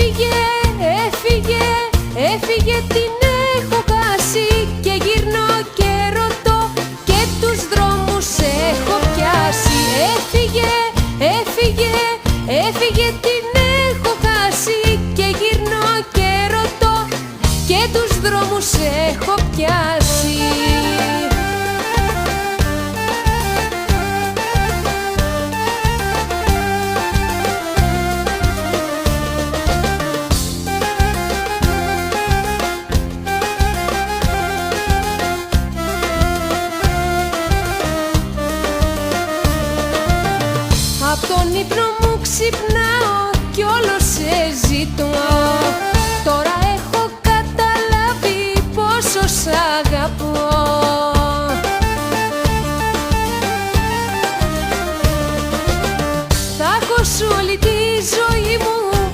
Έφυγε, έφυγε, έφυγε, την έχω χάσει. Και γυρνώ και ρωτώ και τους δρόμους έχω πιάσει. Έφυγε, έφυγε, έφυγε, την έχω χάσει. Και γυρνώ και ρωτώ και τους δρόμους έχω πιάσει. Απ' τον ύπνο μου ξυπνάω κι όλο σε ζητώ.